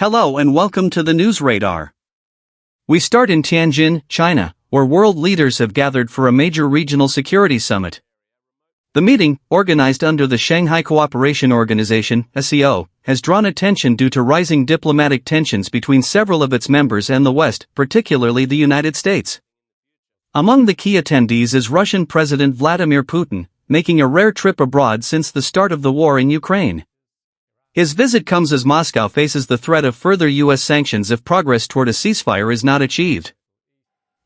Hello and welcome to the News Radar. We start in Tianjin, China, where world leaders have gathered for a major regional security summit. The meeting, organized under the Shanghai Cooperation Organization (SCO), has drawn attention due to rising diplomatic tensions between several of its members and the West, particularly the United States. Among the key attendees is Russian President Vladimir Putin, making a rare trip abroad since the start of the war in Ukraine. His visit comes as Moscow faces the threat of further U.S. sanctions if progress toward a ceasefire is not achieved.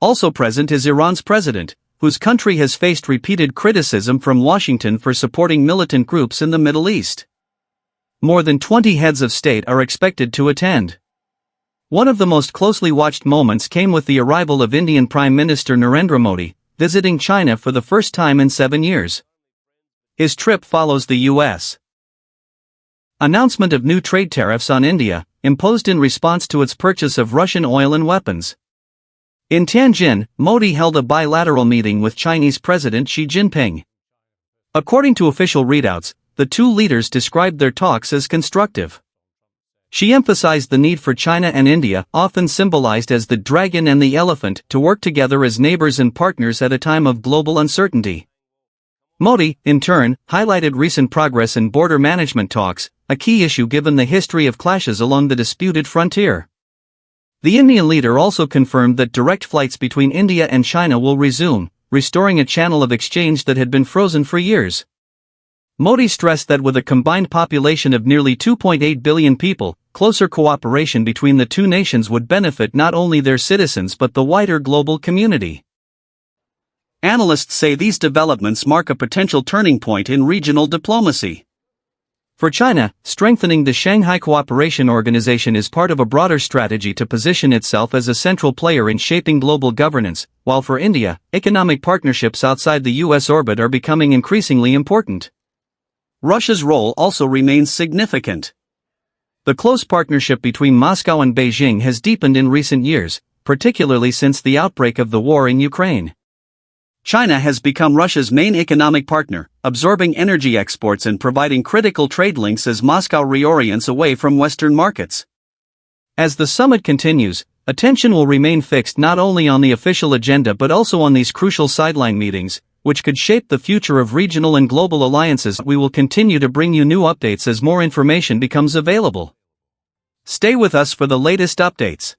Also present is Iran's president, whose country has faced repeated criticism from Washington for supporting militant groups in the Middle East. More than 20 heads of state are expected to attend. One of the most closely watched moments came with the arrival of Indian Prime Minister Narendra Modi, visiting China for the first time in 7 years. His trip follows the U.S. announcement of new trade tariffs on India, imposed in response to its purchase of Russian oil and weapons. In Tianjin, Modi held a bilateral meeting with Chinese President Xi Jinping. According to official readouts, the two leaders described their talks as constructive. Xi emphasized the need for China and India, often symbolized as the dragon and the elephant, to work together as neighbors and partners at a time of global uncertainty. Modi, in turn, highlighted recent progress in border management talks, a key issue given the history of clashes along the disputed frontier. The Indian leader also confirmed that direct flights between India and China will resume, restoring a channel of exchange that had been frozen for years. Modi stressed that with a combined population of nearly 2.8 billion people, closer cooperation between the two nations would benefit not only their citizens but the wider global community. Analysts say these developments mark a potential turning point in regional diplomacy. For China, strengthening the Shanghai Cooperation Organization is part of a broader strategy to position itself as a central player in shaping global governance, while for India, economic partnerships outside the U.S. orbit are becoming increasingly important. Russia's role also remains significant. The close partnership between Moscow and Beijing has deepened in recent years, particularly since the outbreak of the war in Ukraine. China has become Russia's main economic partner, absorbing energy exports and providing critical trade links as Moscow reorients away from Western markets. As the summit continues, attention will remain fixed not only on the official agenda but also on these crucial sideline meetings, which could shape the future of regional and global alliances. We will continue to bring you new updates as more information becomes available. Stay with us for the latest updates.